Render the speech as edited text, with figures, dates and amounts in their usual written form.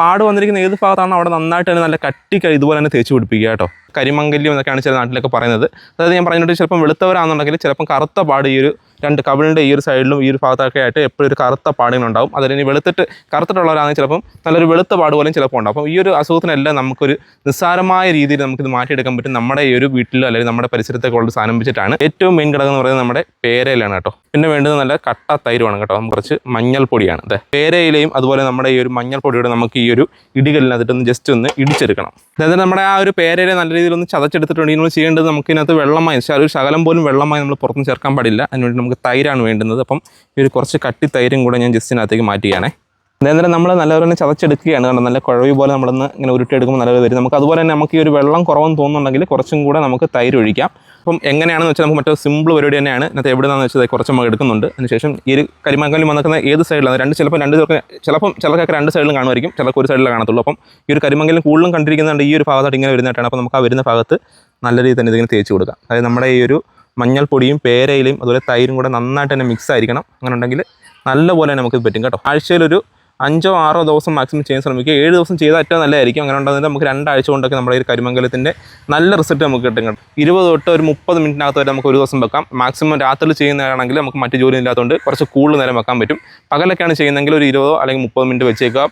പാട് വന്നിരിക്കുന്ന ഏത് ഭാഗത്താണോ അവിടെ നന്നായിട്ട് തന്നെ നല്ല കട്ടിക്ക് ഇതുപോലെ തന്നെ തേച്ച് പിടിപ്പിക്കുക കേട്ടോ. കരിമംഗല്യം എന്നൊക്കെയാണ് ചില നാട്ടിലൊക്കെ പറയുന്നത്. അതായത് ഞാൻ പറഞ്ഞിട്ട് ചിലപ്പം വെളുത്തവരാണെന്നുണ്ടെങ്കിൽ ചിലപ്പം കറുത്ത പാട് ഈ ഒരു രണ്ട് കവിളിൻ്റെ ഈ ഒരു സൈഡിലും ഈ ഒരു ഭാഗത്തൊക്കെ ആയിട്ട് എപ്പോഴും ഒരു കറുത്ത പാടുകളുണ്ടാവും. അതിന് കറുത്തിട്ടുള്ളവരാണെങ്കിൽ ചിലപ്പം നല്ലൊരു വെളുത്ത പാട് പോലും ചിലപ്പോൾ ഉണ്ടാവും. അപ്പം ഈ ഒരു അസുഖത്തിനെല്ലാം നമുക്കൊരു നിസ്സാരമായ രീതിയിൽ നമുക്കിത് മാറ്റിയെടുക്കാൻ പറ്റും. നമ്മുടെ ഈ ഒരു വീട്ടിലോ അല്ലെങ്കിൽ നമ്മുടെ പരിസരത്തൊക്കെ ഉള്ള സാധനം വെച്ചിട്ടാണ്. ഏറ്റവും മെയിൻ ഘടകം എന്ന് പറയുന്നത് നമ്മുടെ പേരയിലാണ് കേട്ടോ. പിന്നെ വേണ്ടത് നല്ല കട്ട തൈരുമാണ് കേട്ടോ. കുറച്ച് മഞ്ഞൾപ്പൊടിയാണ്. അതെ, പേരയിലയും അതുപോലെ നമ്മുടെ ഈ ഒരു മഞ്ഞൾപ്പൊടിയുടെ നമുക്ക് ഈ ഒരു ഇടികളിനകത്തൊന്ന് ജസ്റ്റ് ഒന്ന് ഇടിച്ചെടുക്കണം. അതായത് നമ്മുടെ ആ ഒരു പേരയിലെ നല്ല രീതിയിലൊന്ന് ചതച്ചെടുത്തിട്ടുണ്ടെങ്കിൽ നമ്മൾ ചെയ്യേണ്ടത് നമുക്കിതിനകത്ത് വെള്ളമായി ഒരു ശകലം പോലും വെള്ളമായി നമ്മൾ പുറത്തുനിന്ന് ചേർക്കാൻ പാടില്ല. അതിനുവേണ്ടി നമുക്ക് തൈരാണ് വേണ്ടുന്നത്. അപ്പം ഈ ഒരു കുറച്ച് കട്ടി തൈരും കൂടെ ഞാൻ ജസ്റ്റിനകത്തേക്ക് മാറ്റുകയാണേ. അന്നേരം നമ്മൾ നല്ലപോലെ തന്നെ ചതച്ചെടുക്കുകയാണ്. കാരണം നല്ല കുഴവി പോലെ നമ്മളൊന്ന് ഇങ്ങനെ ഉരുട്ടിയെടുക്കുമ്പോൾ നല്ലത് വരും. നമുക്ക് അതുപോലെ തന്നെ നമുക്ക് ഈ ഒരു വെള്ളം കുറവെന്ന് തോന്നുന്നുണ്ടെങ്കിൽ കുറച്ചും കൂടെ നമുക്ക് തൈര് ഒഴിക്കാം. അപ്പം എങ്ങനെയാണെന്ന് വെച്ചാൽ നമുക്ക് മറ്റേ സിമ്പിൾ പരിപാടി തന്നെയാണ്. ഇതിനകത്ത് എവിടെയാണെന്ന് വെച്ചാൽ കുറച്ച് നമുക്ക് എടുക്കുന്നുണ്ട്. അതിനുശേഷം ഈ ഒരു കരിമംഗലം വന്നിരിക്കുന്ന ഏത് സൈഡിലാണ് ചിലപ്പം ചിലർക്ക് രണ്ട് സൈഡിലും കാണുമായിരിക്കും, ചിലർക്ക് ഒരു സൈഡിൽ കാണത്തുള്ളൂ. അപ്പം ഈ ഒരു കരിമംഗലം കൂടുതലും കണ്ടിരിക്കുന്നുണ്ട് ഈ ഒരു ഭാഗത്തായിട്ട് ഇങ്ങനെ വരുന്നതായിട്ടാണ്. അപ്പോൾ നമുക്ക് ആ വരുന്ന ഭാഗത്ത് നല്ല രീതിയിൽ തന്നെ ഇതിങ്ങനെ തേച്ച് കൊടുക്കാം. അതായത് നമ്മുടെ ഈ ഒരു മഞ്ഞൾപ്പൊടിയും പേരയിലയും അതുപോലെ തൈരും കൂടെ നന്നായിട്ട് തന്നെ മിക്സ് ആയിരിക്കണം. അങ്ങനെ ഉണ്ടെങ്കിൽ നല്ലപോലെ നമുക്കിത് പറ്റും കേട്ടോ. ആഴ്ചയിലൊരു 5-6 ദിവസം മാക്സിമം ചെയ്യാൻ ശ്രമിക്കുക. 7 ദിവസം ചെയ്താൽ ഏറ്റവും നല്ലതായിരിക്കും. അങ്ങനെ ഉണ്ടെങ്കിൽ നമുക്ക് 2 ആഴ്ച കൊണ്ടൊക്കെ നമ്മുടെ ഈ കരിമംഗലത്തിൻ്റെ നല്ല റിസൾട്ട് നമുക്ക് കിട്ടും കേട്ടോ. 20 തൊട്ട് ഒരു 30 മിനിറ്റിനകത്ത് വരെ നമുക്ക് ഒരു ദിവസം വെക്കാം. മാക്സിമം രാത്രി ചെയ്യുന്നതാണെങ്കിൽ നമുക്ക് മറ്റു ജോലി ഇല്ലാത്തതുകൊണ്ട് കുറച്ച് കൂടുതൽ നേരം വെക്കാൻ പറ്റും. പകലൊക്കെയാണ് ചെയ്യുന്നതെങ്കിൽ ഒരു 20 അല്ലെങ്കിൽ 30 മിനിറ്റ് വെച്ചേക്കാം.